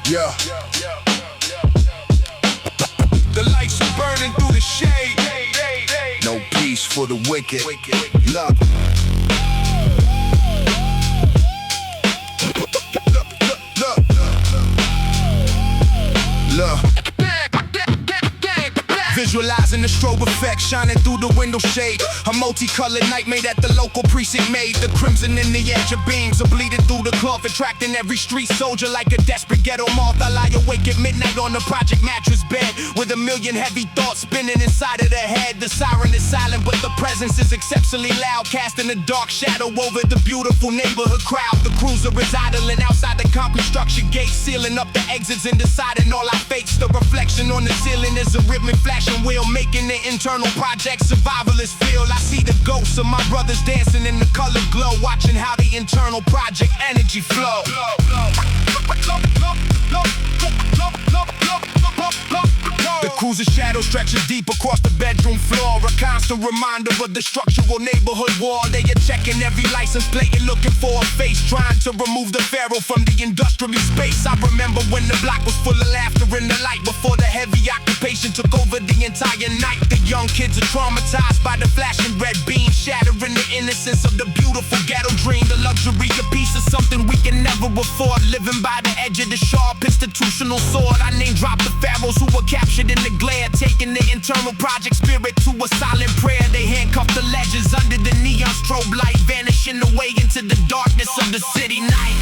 Yeah. The lights are burning through the shade. No peace for the wicked. Look. Visualizing the strobe effect shining through the window shade. A multicolored night made at the local precinct made. The crimson in the edge of beams are bleeding through the cloth, attracting every street soldier like a desperate ghetto moth. I lie awake at midnight on the project mattress bed with a million heavy thoughts spinning inside of the head. The siren is silent, but the presence is exceptionally loud, casting a dark shadow over the beautiful neighborhood crowd. The cruiser is idling outside the concrete structure gate, sealing up the exits and deciding all our fates. The reflection on the ceiling is a rhythmic flashing wheel, making the internal project survivalists feel. I see the ghosts of my brothers dancing in the color glow, watching how the internal project energy flow. The cruiser's shadow stretches deep across the bedroom floor, a constant reminder of the structural neighborhood war. They are checking every license plate and looking for a face, trying to remove the pharaoh from the industrial space. I remember when the block was full of laughter in the light, before the heavy occupation took over the entire night. The young kids are traumatized by the flashing red beam, shattering the innocence of the beautiful ghetto dream. The luxury of peace is something we can never afford, living by the edge of the sharp institutional sword. I name drop the pharaohs who were captured in the glare, taking the internal project spirit to a silent prayer. They handcuff the legends under the neon strobe light, vanishing away into the darkness of the city night.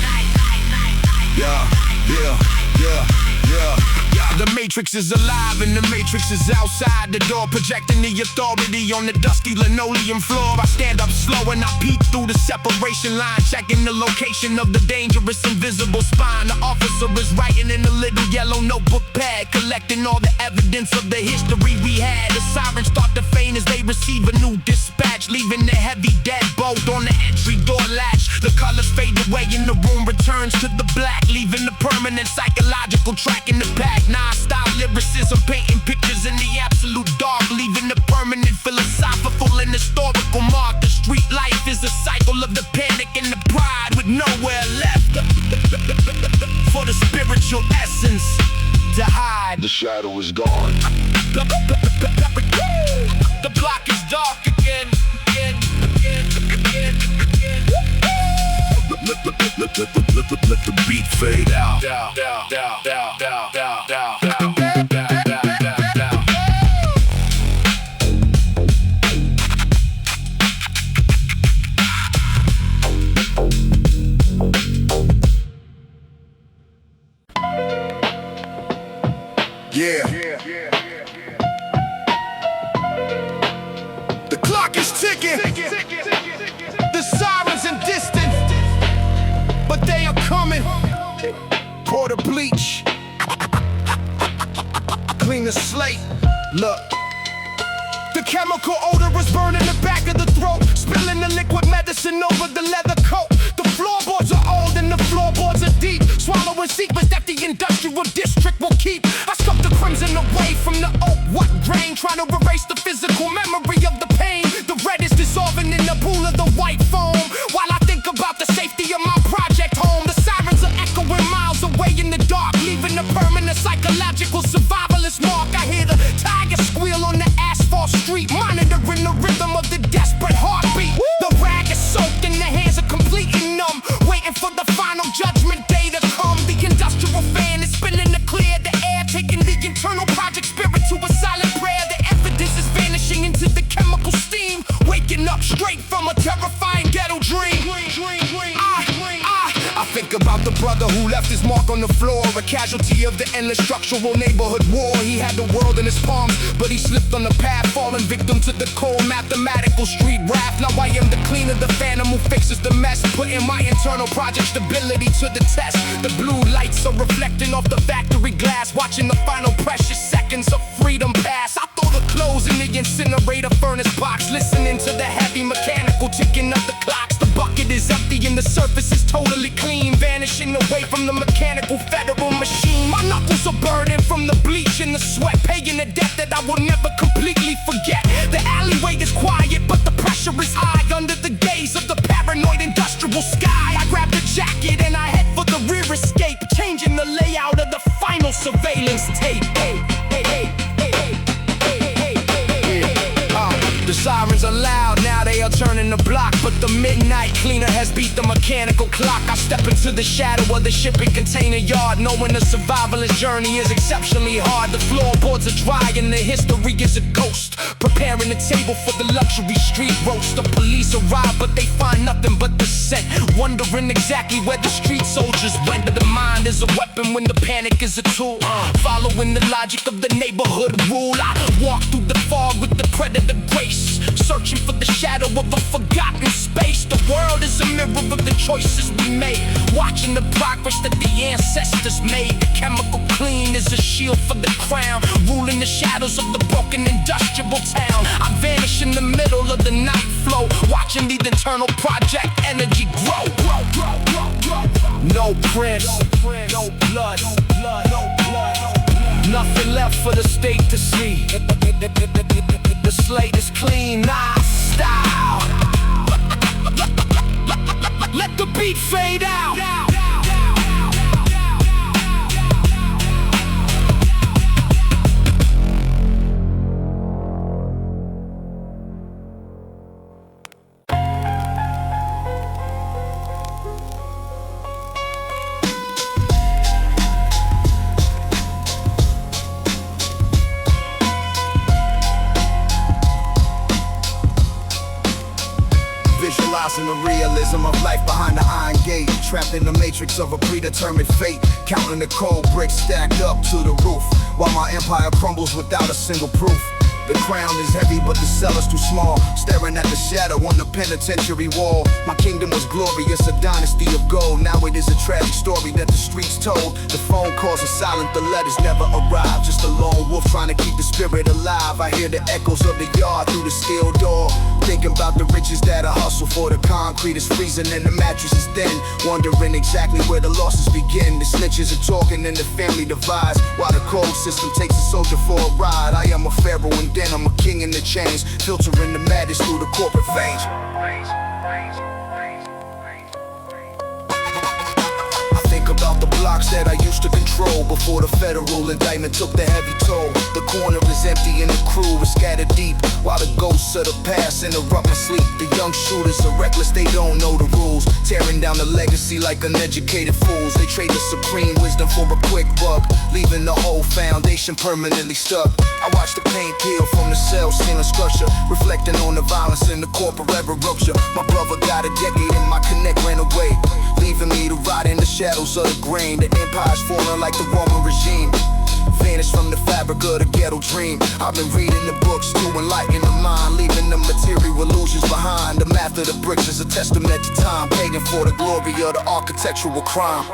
The matrix is alive and the matrix is outside the door, projecting the authority on the dusty linoleum floor. I stand up slow and I peek through the separation line, checking the location of the dangerous invisible spine. The officer is writing in a little yellow notebook pad, collecting all the evidence of the history we had. The sirens start to faint as they receive a new dispatch, leaving the heavy deadbolt on the entry door latch. The colors fade away and the room returns to the black, leaving the permanent psychological track in the pack. Style lyricism, painting pictures in the absolute dark, leaving the permanent philosophical and historical mark. The street life is a cycle of the panic and the pride, with nowhere left for the spiritual essence to hide. The shadow is gone. The block is dark again. Let the beat fade out. Yeah. The clock is ticking. The sirens in distance, but they are coming. Pour the bleach, clean the slate. Look, the chemical odor is burning the back of the throat, spilling the liquid medicine over the leather coat. The floorboards are old and the floorboards are deep, swallowing secrets that the industrial district will keep. I scuffed the crimson away from the oak what grain, trying to erase the physical memory of the pain. The red is dissolving in the pool of the white foam, while I think about the safety of my project home. The sirens are echoing miles away in the dark, leaving a permanent psychological survivalist mark. I hear the tiger squeal on the asphalt street, monitoring the rhythm of the desperate heartbeat. The rag is soaked and the hands are completely numb, waiting for the final judgment day to come. The industrial fan is spinning to clear the air, taking the internal project spirit to a silent prayer. The evidence is vanishing into the chemical steam, waking up straight from a terrifying ghetto dream. I think about the brother who left his mark on the floor, a casualty of the endless structural neighborhood war. He had the world in his palms, but he slipped on the path, falling victim to the cold mathematical street wrath. Now I am the cleaner, the phantom who fixes the mess, putting my internal project stability to the test. The blue lights are reflecting off the factory glass, watching the final precious seconds of freedom pass. I throw the clothes in the incinerator furnace box, listening to the heavy mechanical ticking of the clocks. The bucket is empty and the surface is totally clean, vanishing away from the mechanical federal machine. My knuckles are burning from the bleach and the sweat, paying a debt that I will never completely forget. The alleyway is quiet, but the pressure is high under the gaze of the paranoid industrial sky. I grab the jacket and I head for the rear escape, changing the layout of the surveillance tape. The sirens are loud, now they are turning the block, but the midnight cleaner has beat the mechanical clock. I step into the shadow of the shipping container yard, knowing the survivalist journey is exceptionally hard. The floorboards are dry and the history is a ghost, preparing the table for the luxury street roast. The police arrive, but they find nothing but the scent, wondering exactly where the street soldiers went. But the mind is a weapon when the panic is a tool, following the logic of the neighborhood rule. I walk through the fog with the predator grace, searching for the shadow of a forgotten space. The world is a mirror of the choices we made, watching the progress that the ancestors made. The chemical clean is a shield for the crown, ruling the shadows of the broken industrial town. I vanish in the middle of the night flow, watching the internal project energy grow. No prints, no blood, nothing left for the state to see. The slate is clean, nice style. Let the beat fade out. Visualizing the realism of life behind the iron gate, trapped in the matrix of a predetermined fate, counting the cold bricks stacked up to the roof, while my empire crumbles without a single proof. The crown is heavy but the cellar's too small, staring at the shadow on the penitentiary wall. My kingdom was glorious, a dynasty of gold. Now it is a tragic story that the streets told. The phone calls are silent, the letters never arrive. Just a lone wolf trying to keep the spirit alive. I hear the echoes of the yard through the steel door, thinking about the riches that I hustle for. The concrete is freezing and the mattress is thin, wondering exactly where the losses begin. The snitches are talking and the family divides, while the cold system takes a soldier for a ride. I am a pharaoh and then I'm a king in the chains, filtering the madness through the corporate veins. About the blocks that I used to control before the federal indictment took the heavy toll. The corner is empty and the crew is scattered deep, while the ghosts of the past interrupt my sleep. The young shooters are reckless, they don't know the rules, tearing down the legacy like uneducated fools. They trade the supreme wisdom for a quick buck, leaving the whole foundation permanently stuck. I watch the paint peel from the cell ceiling structure, reflecting on the violence in the corporate rupture. My brother got a decade and my connect ran away, leaving me to rot in the shadows of the grain. The empire's falling like the Roman regime, vanished from the fabric of the ghetto dream. I've been reading the books to enlighten the mind, leaving the material illusions behind. The math of the bricks is a testament to time, paying for the glory of the architectural crime.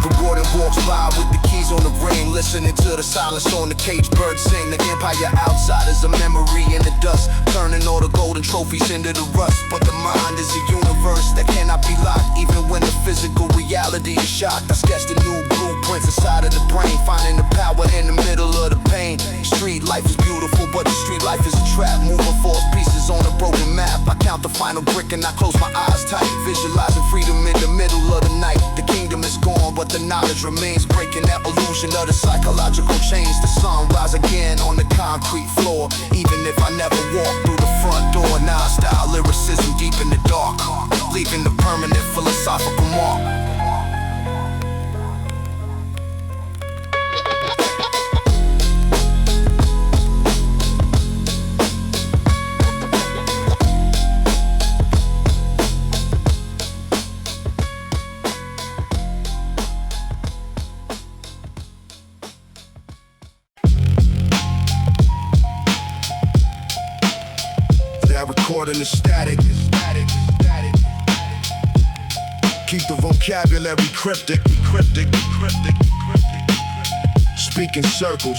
The warden walks by with the keys on the ring, listening to the silence on the cage bird sing. The empire outside is a memory in the dust, turning all the golden trophies into the rust. But the mind is a universe that cannot be locked, even when the physical reality is shocked. I sketched the new blueprints inside of the brain, finding the power in the middle of the pain. Street life is beautiful, but the street life is a trap, moving false pieces on a broken map. I count the final brick and I close my eyes tight, visualizing freedom in the middle of the night. The kingdom is gone, but the knowledge remains, breaking that illusion of the psychological chains. The sun rise again on the concrete floor, even if I never walk through the front door. Now style lyricism deep in the dark, leaving the permanent philosophical mark. Recording the static. Keep the vocabulary cryptic. Speak in circles.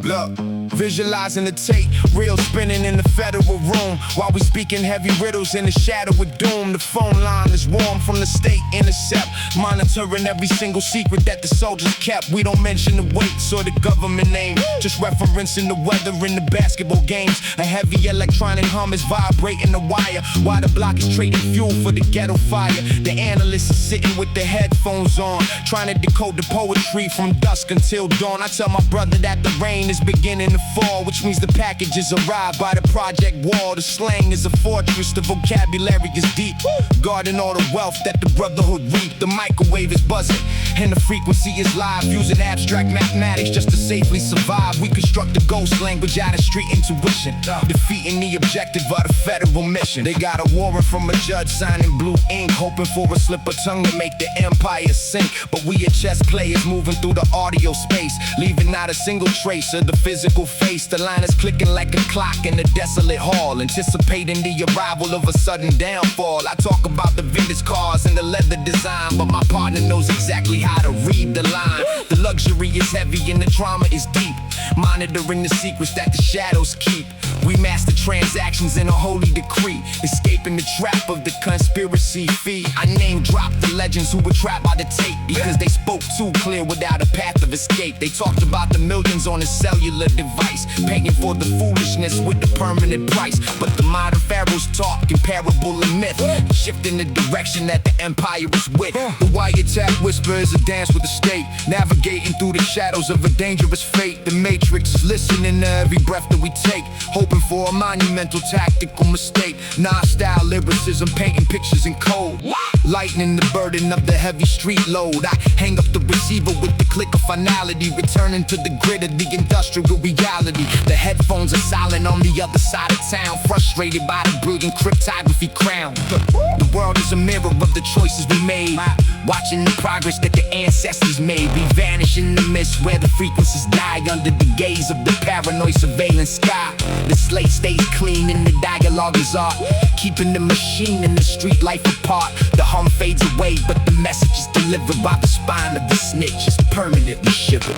Look. Visualizing the tape, real spinning in the federal room, while we speaking heavy riddles in the shadow of doom. The phone line is warm from the state intercept, monitoring every single secret that the soldiers kept. We don't mention the weights or the government name, just referencing the weather in the basketball games. A heavy electronic hum is vibrating the wire, while the block is trading fuel for the ghetto fire. The analyst is sitting with the headphones on, trying to decode the poetry from dusk until dawn. I tell my brother that the rain is beginning to fall, which means the packages arrive by the project wall. The slang is a fortress, the vocabulary is deep, guarding all the wealth that the brotherhood reaped. The microwave is buzzing and the frequency is live, using abstract mathematics just to safely survive. We construct the ghost language out of street intuition, defeating the objective of the federal mission. They got a warrant from a judge signing blue ink, hoping for a slip of tongue to make the empire sink. But we are chess players moving through the audio space, leaving not a single trace of the physical face. The line is clicking like a clock in a desolate hall, anticipating the arrival of a sudden downfall. I talk about the vintage cars and the leather design, but my partner knows exactly how to read the line. The luxury is heavy and the drama is deep, monitoring the secrets that the shadows keep. We master transactions in a holy decree, escaping the trap of the conspiracy fee. I name drop the legends who were trapped by the tape, because they spoke too clear without a path of escape. They talked about the millions on a cellular device, paying for the foolishness with the permanent price. But the modern pharaohs talk in parable and myth, shifting the direction that the empire is with. The wiretap whisper is a dance with the state, navigating through the shadows of a dangerous fate. The matrix is listening to every breath that we take, hoping for a monumental tactical mistake. Non-style lyricism, painting pictures in code, lightening the burden of the heavy street load. I hang up the receiver with the click of finality, returning to the grid of the industrial reality. The headphones are silent on the other side of town, frustrated by the brilliant cryptography crown. The world is a mirror of the choices we made, watching the progress that the ancestors made. We vanish in the mist where the frequencies die under the gaze of the paranoid surveillance sky. The slate stays clean and the dialogue is art, keeping the machine and the street life apart. The hum fades away, but the message is delivered by the spine of the snitch, is permanently shivered.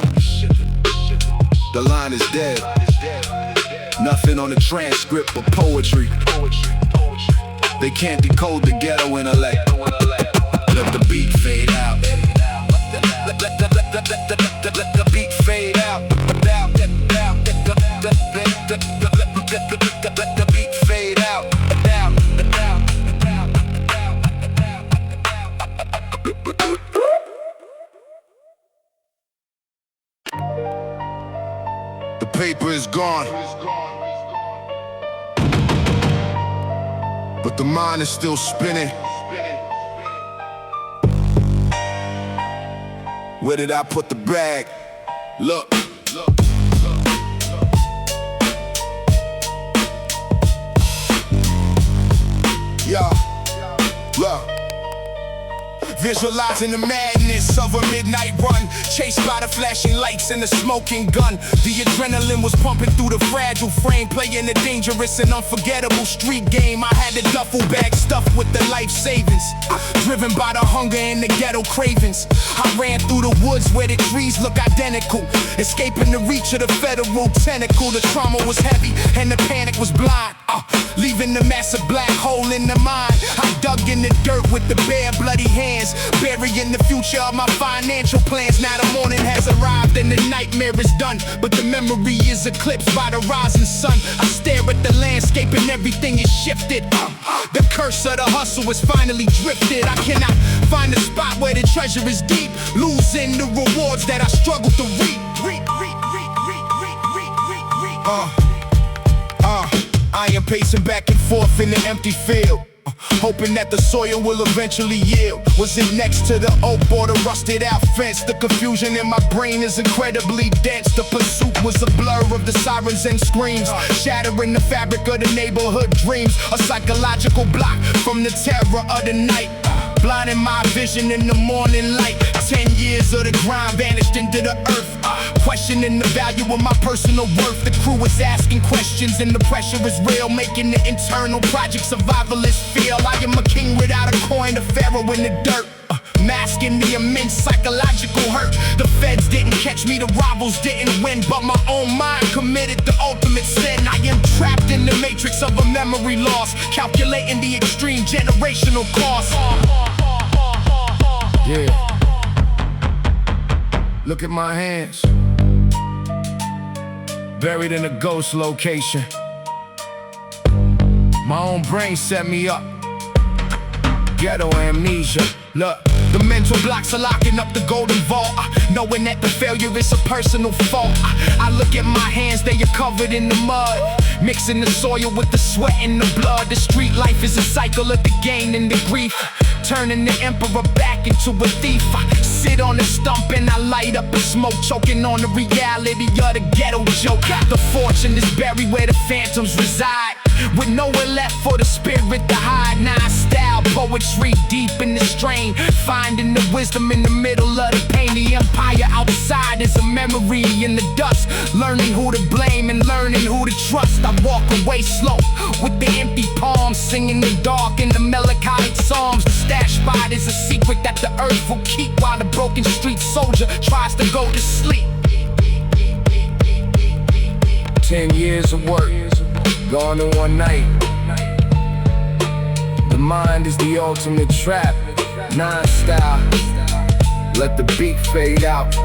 The line is dead, nothing on the transcript but poetry. They can't decode the ghetto intellect. Let the beat fade out. Let the beat fade out. Let the beat fade out. The paper is gone, but the mind is still spinning. Where did I put the bag? Look. Yeah, look. Visualizing the madness of a midnight run, chased by the flashing lights and the smoking gun. The adrenaline was pumping through the fragile frame, playing a dangerous and unforgettable street game. I had the duffel bag stuffed with the life savings, driven by the hunger and the ghetto cravings. I ran through the woods where the trees look identical, escaping the reach of the federal tentacle. The trauma was heavy and the panic was blind, leaving the massive black hole in the mind. I dug in the dirt with the bare bloody hands, burying the future of my financial plans. Now the morning has arrived and the nightmare is done, but the memory is eclipsed by the rising sun. I stare at the landscape and everything is shifted. The curse of the hustle is finally drifted. I cannot find a spot where the treasure is deep, losing the rewards that I struggle to reap. I am pacing back and forth in the empty field, hoping that the soil will eventually yield. Was it next to the oak or the rusted out fence? The confusion in my brain is incredibly dense. The pursuit was a blur of the sirens and screams, shattering the fabric of the neighborhood dreams. A psychological block from the terror of the night, blinding my vision in the morning light. 10 years of the grind vanished into the earth, questioning the value of my personal worth. The crew is asking questions and the pressure is real, making the internal project survivalists feel I am a king without a coin, a pharaoh in the dirt. masking the immense psychological hurt. The feds didn't catch me, the rivals didn't win, but my own mind committed the ultimate sin. I am trapped in the matrix of a memory loss, calculating the extreme generational cost. Yeah. Look at my hands, buried in a ghost location. My own brain set me up. Ghetto amnesia. Look, the mental blocks are locking up the golden vault, knowing that the failure is a personal fault. I look at my hands, they are covered in the mud, mixing the soil with the sweat and the blood. The street life is a cycle of the gain and the grief, turning the emperor back into a thief. I sit on a stump and I light up a smoke, choking on the reality of the ghetto joke. The fortune is buried where the phantoms reside, with nowhere left for the spirit to hide. Non-style poetry deep in the strain, finding the wisdom in the middle of the pain. The empire outside is a memory in the dust, learning who to blame and learning who to trust. I walk away slow with the empty palms, singing the dark and the melancholic psalms. The stash spot is a secret that the earth will keep, while the broken street soldier tries to go to sleep. 10 years of work gone in one night. The mind is the ultimate trap. Non-style, let the beat fade out.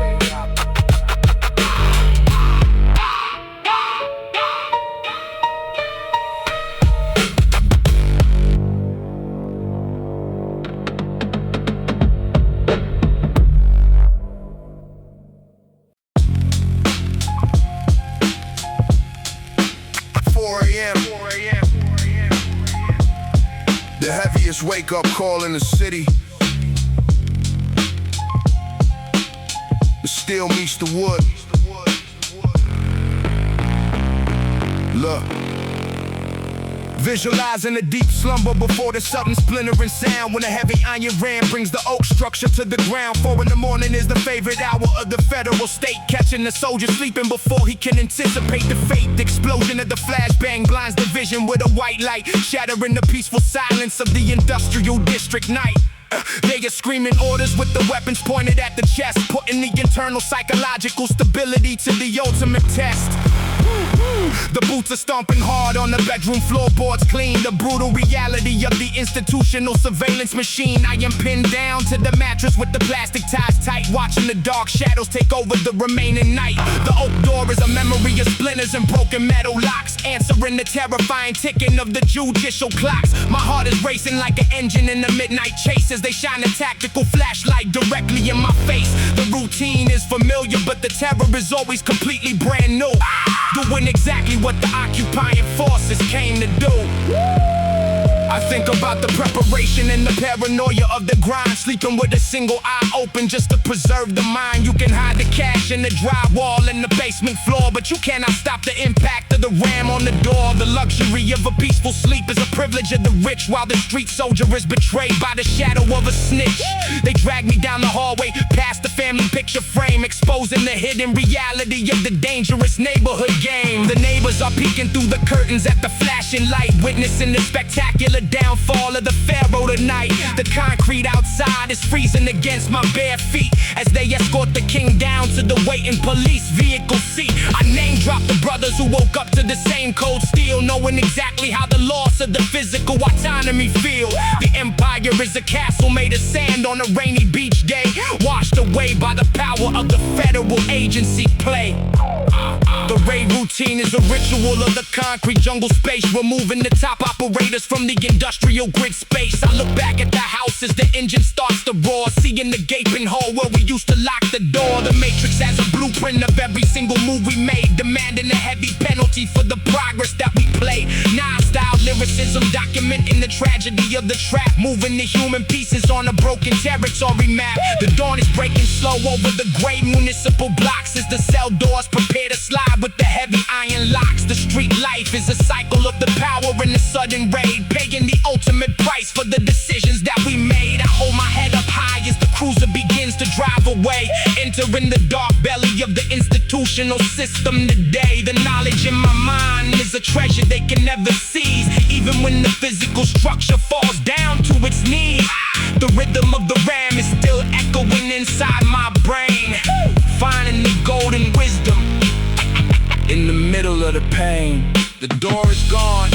The heaviest wake-up call in the city. The steel meets the wood. Look, visualizing a deep slumber before the sudden splintering sound, when a heavy iron ram brings the oak structure to the ground. 4 in the morning is the favorite hour of the federal state, catching the soldier sleeping before he can anticipate the fate. The explosion of the flashbang blinds the vision with a white light, shattering the peaceful silence of the industrial district night. They are screaming orders with the weapons pointed at the chest, putting the internal psychological stability to the ultimate test. The boots are stomping hard on the bedroom floorboards clean, the brutal reality of the institutional surveillance machine. I am pinned down to the mattress with the plastic ties tight, watching the dark shadows take over the remaining night. The oak door is a memory of splinters and broken metal locks, answering the terrifying ticking of the judicial clocks. My heart is racing like an engine in the midnight chase, as they shine a tactical flashlight directly in my face. The routine is familiar, but the terror is always completely brand new, doing exactly what the occupying forces came to do. I think about the preparation and the paranoia of the grind, sleeping with a single eye open just to preserve the mind. You can hide the cash in the drywall in the basement floor, but you cannot stop the impact of the ram on the door. The luxury of a peaceful sleep is a privilege of the rich, while the street soldier is betrayed by the shadow of a snitch. They drag me down the hallway, past the family picture frame, exposing the hidden reality of the dangerous neighborhood game. The neighbors are peeking through the curtains at the flashing light, witnessing the spectacular downfall of the pharaoh tonight. The concrete outside is freezing against my bare feet as they escort the king down to the waiting police vehicle seat. I name drop the brothers who woke up to the same cold steel, knowing exactly how the loss of the physical autonomy feel. The empire is a castle made of sand on a rainy beach day, washed away by the power of the federal agency play. The raid routine is a ritual of the concrete jungle space, removing the top operators from the industrial grid space. I look back at the house as the engine starts to roar, seeing the gaping hole where we used to lock the door. The matrix has a blueprint of every single move we made, demanding a heavy penalty for the progress that we played. Non-style lyricism documenting the tragedy of the trap, moving the human pieces on a broken territory map. The dawn is breaking slow over the gray municipal blocks as the cell doors prepare to slide with the heavy iron locks. The street life is a cycle of the power and the sudden raid, paying the ultimate price for the decisions that we made. I hold my head up high as the cruiser begins to drive away, entering the dark belly of the institutional system today. The knowledge in my mind is a treasure they can never seize, even when the physical structure falls down to its knees. The rhythm of the ram is still the pain. The door is gone.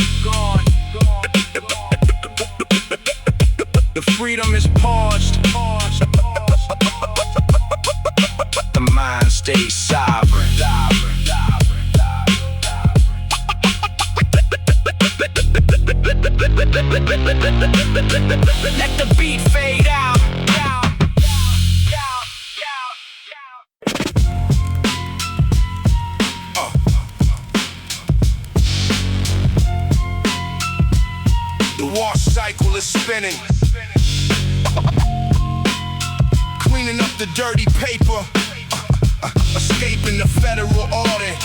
The freedom is paused. The mind stays sovereign. Let the beat fade out. The war cycle is spinning, cleaning up the dirty paper, escaping the federal audit.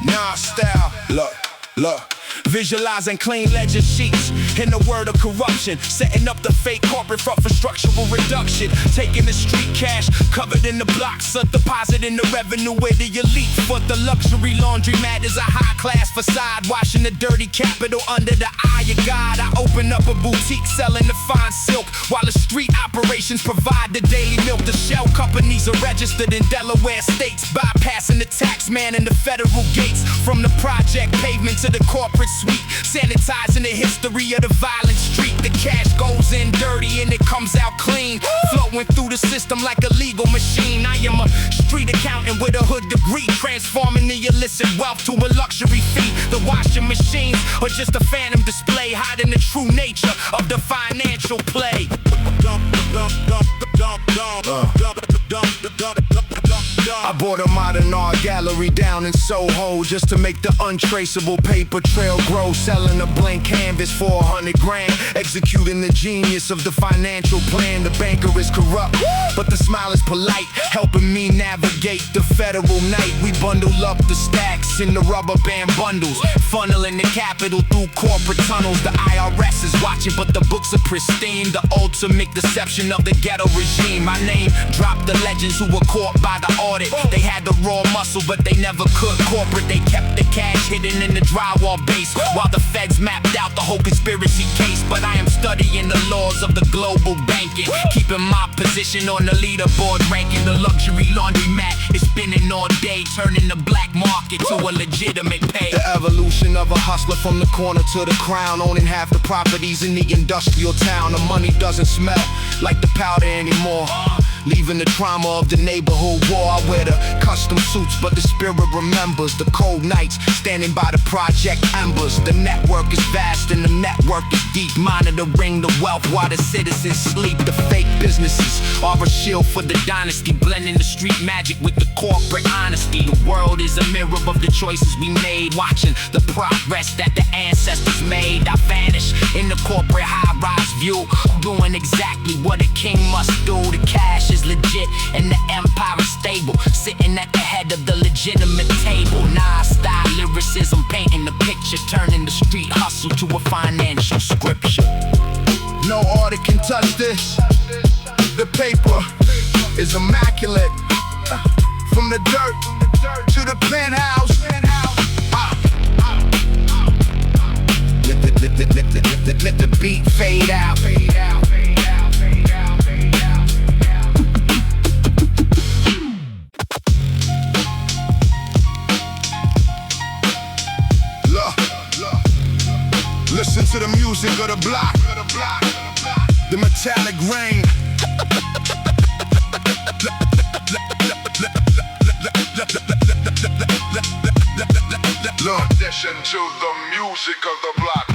Nah style, look. Visualizing clean ledger sheets in the word of corruption, setting up the fake corporate front for structural reduction, taking the street cash covered in the blocks, depositing the revenue where the elite for the luxury laundromat is a high-class facade, washing the dirty capital under the eye of God. I open up a boutique selling the fine silk, while the street operations provide the daily milk. The shell companies are registered in Delaware states, bypassing the tax man and the federal gates. From the project pavement to the corporate suite, sanitizing the history of the violent street. The cash goes in dirty and it comes out clean, flowing through the system like a legal machine. I am a street accountant with a hood degree, transforming the illicit wealth to a luxury fee. The washing machines are just a phantom display, hiding the true nature of the financial play. I bought a modern art gallery down in Soho just to make the untraceable paper trail grow, selling a blank canvas for 100 grand, executing the genius of the financial plan. The banker is corrupt, but the smile is polite, helping me navigate the federal night. We bundle up the stacks in the rubber band bundles, funneling the capital through corporate tunnels. The IRS is watching, but the books are pristine, the ultimate deception of the ghetto regime. My name dropped the legends who were caught by the audit. They had the raw muscle, but they never could corporate. They kept the cash hidden in the drywall base, while the feds mapped out the whole conspiracy case. But I am studying the laws of the global banking, keeping my position on the leaderboard ranking. The luxury laundromat is spinning all day, turning the black market to a legitimate pay. The evolution of a hustler from the corner to the crown, owning half the properties in the industrial town. The money doesn't smell like the powder anymore, leaving the trauma of the neighborhood war. I wear the custom suits, but the spirit remembers the cold nights standing by the project embers. The network is vast and the network is deep, monitoring the wealth while the citizens sleep. The fake businesses are a shield for the dynasty, blending the street magic with the corporate honesty. The world is a mirror of the choices we made, watching the progress that the ancestors made. I vanish in the corporate high-rise view, doing exactly what a king must do. The cash is legit and the empire is stable, sitting at the head of the legitimate table. Non-style lyricism, painting the picture, turning the street hustle to a financial scripture. No audit can touch this. The paper is immaculate, from the dirt to the penthouse. Let the beat fade out. Listen to the music of the block, the metallic rain. Listen to the music of the block.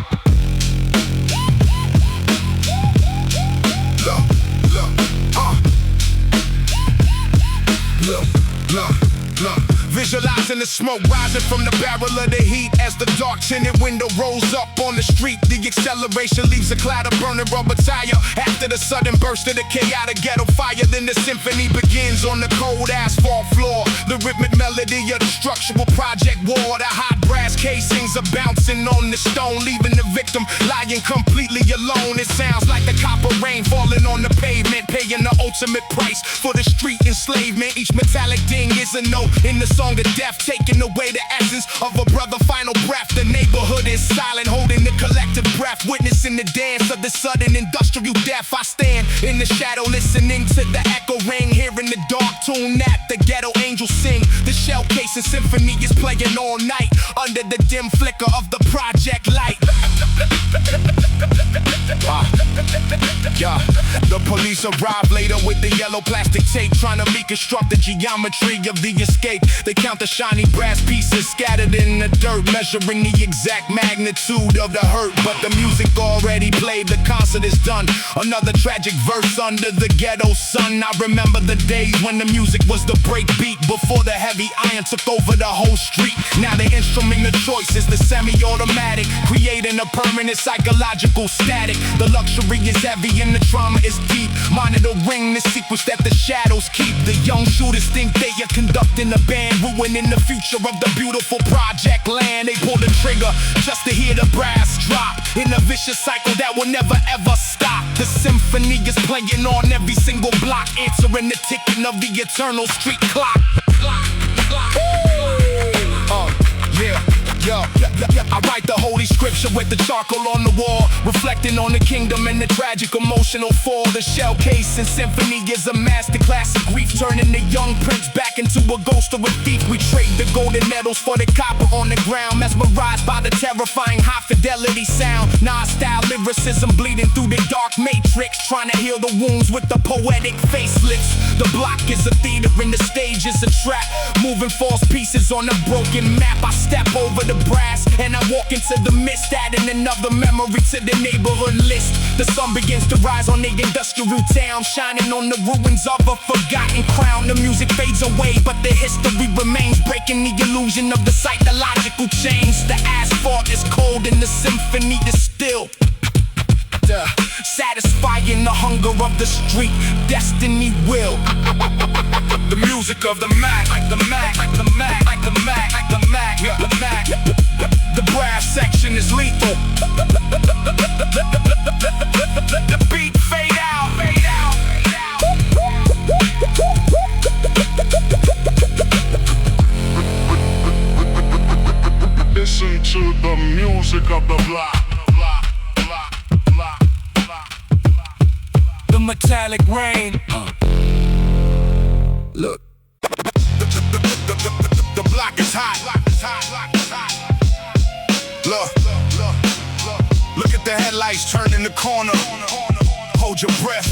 Look. Visualizing the smoke rising from the barrel of the heat as the dark tinted window rolls up on the street. The acceleration leaves a cloud of burning rubber tire. After the sudden burst of the chaotic ghetto fire, then the symphony begins on the cold asphalt floor. The rhythmic melody of the structural project war. The hot brass casings are bouncing on the stone, leaving the victim lying completely alone. It sounds like the copper rain falling on the pavement, paying the ultimate price for the street enslavement. Each metallic ding is a note in the song song of death, taking away the essence of a brother final breath. The neighborhood is silent, holding the collective breath, witnessing the dance of the sudden industrial death. I stand in the shadow, listening to the echo ring, hearing the dark tune that the ghetto angels sing. The shell casing symphony is playing all night under the dim flicker of the project light. The police arrive later with the yellow plastic tape, trying to reconstruct the geometry of the escape. They count the shiny brass pieces scattered in the dirt, measuring the exact magnitude of the hurt. But the music already played, the concert is done. Another tragic verse under the ghetto sun. I remember the days when the music was the break beat, before the heavy iron took over the whole street. Now the instrument of choice is the semi-automatic, creating a permanent psychological static. The luxury is heavy and the trauma is deep, monitoring the secrets that the shadows keep. The young shooters think they are conducting a band, ruining the future of the beautiful project land. They pull the trigger just to hear the brass drop, in a vicious cycle that will never ever stop. The symphony is playing on every single block, answering the ticking of the eternal street clock. I write the holy scripture with the charcoal on the wall, reflecting on the kingdom and the tragic emotional fall. The shell casing symphony is a masterclass of grief, turning the young prince back into a ghost or a thief. We trade the golden medals for the copper on the ground, mesmerized by the terrifying high fidelity sound. Nas-style lyricism bleeding through the dark matrix, trying to heal the wounds with the poetic facelifts. The block is a theater and the stage is a trap, moving false pieces on a broken map. I step over the brass and I walk into the mist, adding another memory to the neighborhood list. The sun begins to rise on the industrial town, shining on the ruins of a forgotten crown. The music fades away, but the history remains, breaking the illusion of the psychological chains. The asphalt is cold and the symphony is still, satisfying the hunger of the street, destiny will. The music of the Mac, the Mac, the Mac, the Mac, the Mac, the Mac. The brass section is lethal. The beat fade out, fade out. Listen to the music of the block. The metallic rain. Look, the block is hot. Look at the headlights turning the corner. Hold your breath.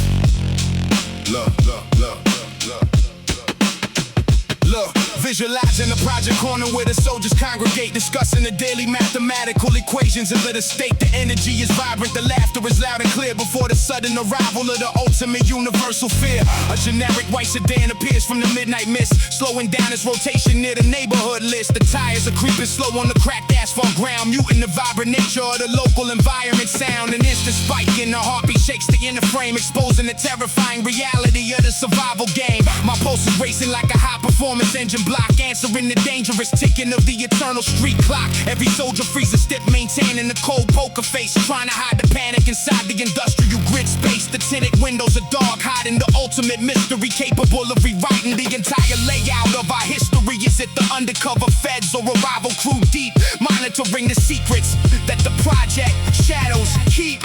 Look, visualizing the project corner where the soldiers congregate, discussing the daily mathematical equations of the state. The energy is vibrant, the laughter is loud and clear before the sudden arrival of the ultimate universal fear. A generic white sedan appears from the midnight mist, slowing down its rotation near the neighborhood list. The tires are creeping slow on the cracked asphalt ground, muting the vibrant nature of the local environment sound. An instant spike in the heartbeat shakes the inner frame, exposing the terrifying reality of the survival game. My pulse is racing like a high performance engine block, answering the dangerous ticking of the eternal street clock. Every soldier freezes stiff, maintaining the cold poker face, trying to hide the panic inside the industrial grid space. The tinted windows are dark, hiding the ultimate mystery, capable of rewriting the entire layout of our history. Is it the undercover feds or a rival crew deep, monitoring the secrets that the project shadows keep?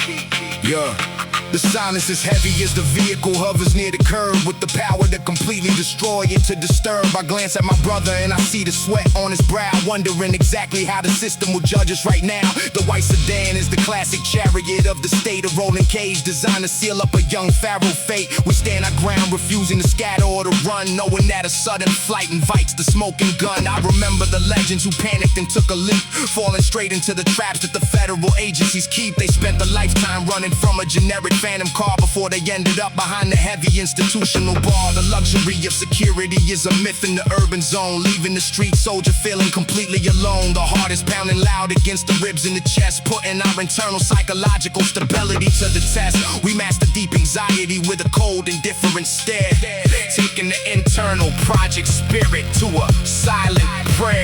The silence is heavy as the vehicle hovers near the curb, with the power to completely destroy it, to disturb. I glance at my brother and I see the sweat on his brow, wondering exactly how the system will judge us right now. The white sedan is the classic chariot of the state, a rolling cage designed to seal up a young pharaoh fate. We stand our ground, refusing to scatter or to run, knowing that a sudden flight invites the smoking gun. I remember the legends who panicked and took a leap, falling straight into the traps that the federal agencies keep. They spent a lifetime running from a generic phantom car before they ended up behind the heavy institutional bar. The luxury of security is a myth in the urban zone, leaving the street soldier feeling completely alone. The heart is pounding loud against the ribs in the chest, putting our internal psychological stability to the test. We master deep anxiety with a cold, indifferent stare, taking the internal project spirit to a silent prayer.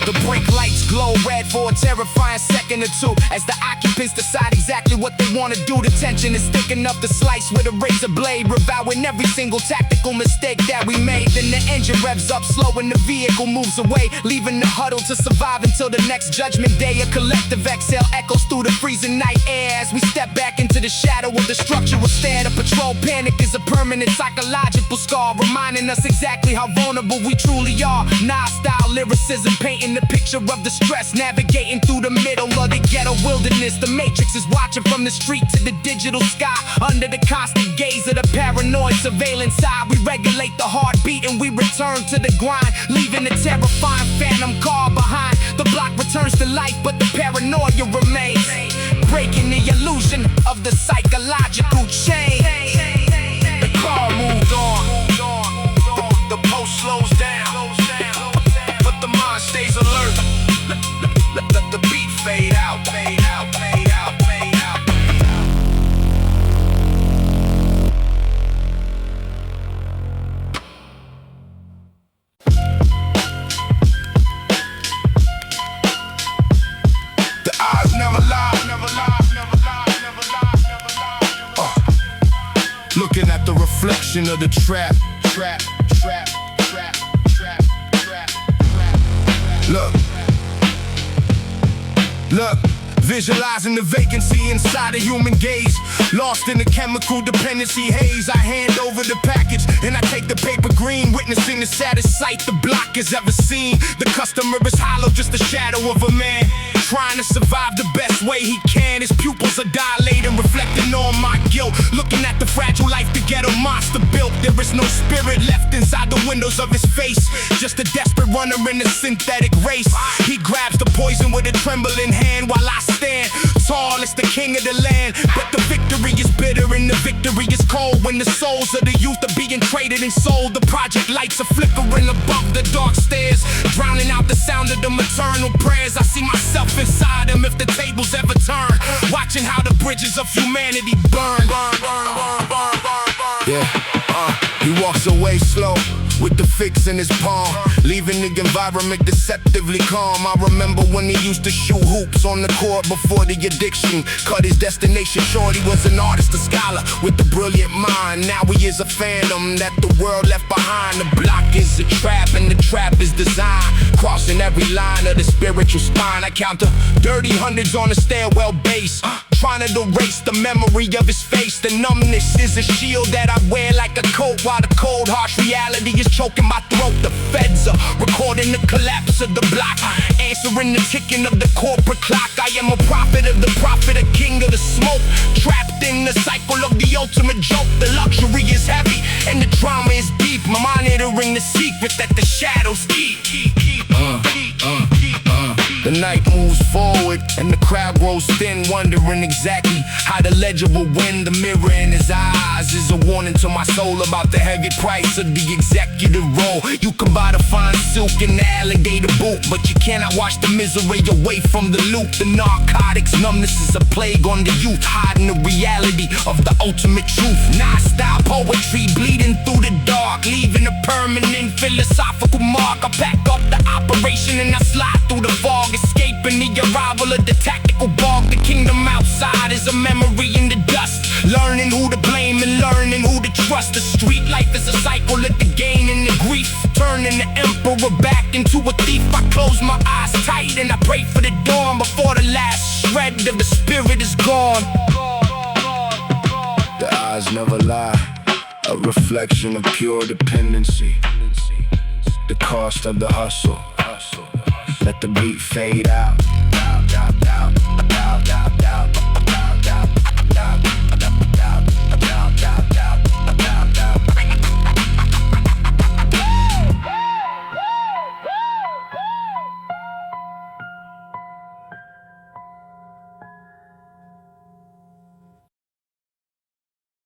The brake lights glow red for a terrifying second or two as the occupants decide exactly what they want to do. The tension is thick enough to slice with a razor blade, reviewing every single tactical mistake that we made. Then the engine revs up slow and the vehicle moves away, leaving the huddle to survive until the next judgment day. A collective exhale echoes through the freezing night air as we step back into the shadow of the structural stare. The patrol panic is a permanent psychological scar, reminding us exactly how vulnerable we truly are. Nah-style lyricism painting the picture of distress, navigating through the middle of the ghetto wilderness. The matrix is watching from the street to the digital sky, under the constant gaze of the paranoid surveillance eye. We regulate the heartbeat and we return to the grind, leaving the terrifying phantom car behind. The block returns to life, but the paranoia remains, breaking the illusion of the psychological chain. The car moved on, the post slows down, but the mind stays alert. Let the beat fade out, fade out, fade out, fade out. The eyes never lie, never lie, never lie, never lie, never lie. Looking at the reflection of the trap. Look, visualizing the vacancy inside a human gaze, lost in the chemical dependency haze. I hand over the package and I take the paper green, witnessing the saddest sight the block has ever seen. The customer is hollow, just a shadow of a man, trying to survive the best way he can. His pupils are dilating, reflecting on my guilt, looking at the fragile life the ghetto monster built. There is no spirit left inside the windows of his face, just a desperate runner in a synthetic race. He grabs the poison with a trembling hand while I stand tall as the king of the land. But the victory is bitter and the victory is cold when the souls of the youth are being traded and sold. The project lights are flickering above the dark stairs, drowning out the sound of the maternal prayers. I see myself inside them if the tables ever turn, watching how the bridges of humanity burn. Yeah, he walks away slow with the fix in his palm, leaving the environment deceptively calm. I remember when he used to shoot hoops on the court before the addiction cut his destination short. He was an artist, a scholar with a brilliant mind. Now he is a phantom that the world left behind. The block is a trap and the trap is designed, crossing every line of the spiritual spine. I count the dirty hundreds on the stairwell base, trying to erase the memory of his face. The numbness is a shield that I wear like a coat, while the cold harsh reality is choking my throat. The feds are recording the collapse of the block, answering the ticking of the corporate clock. I am a prophet of the prophet, a king of the smoke, trapped in the cycle of the ultimate joke. The luxury is heavy and the drama is deep, monitoring the secret that the shadows keep. The night moves forward and the crowd grows thin, wondering exactly how the ledger will win. The mirror in his eyes is a warning to my soul about the heavy price of the executive role. You can buy the fine silk and the alligator boot, but you cannot wash the misery away from the loop. The narcotics numbness is a plague on the youth, hiding the reality of the ultimate truth. Non-style poetry bleeding through the dark, leaving a permanent philosophical mark. I pack up the operation and I slide through the fog, escaping the arrival of the tactical bog. The kingdom outside is a memory in the dust, learning who to blame and learning who to trust. The street life is a cycle of the gain and the grief, turning the emperor back into a thief. I close my eyes tight and I pray for the dawn before the last shred of the spirit is gone. The eyes never lie, a reflection of pure dependency. The cost of the hustle, let the beat fade out.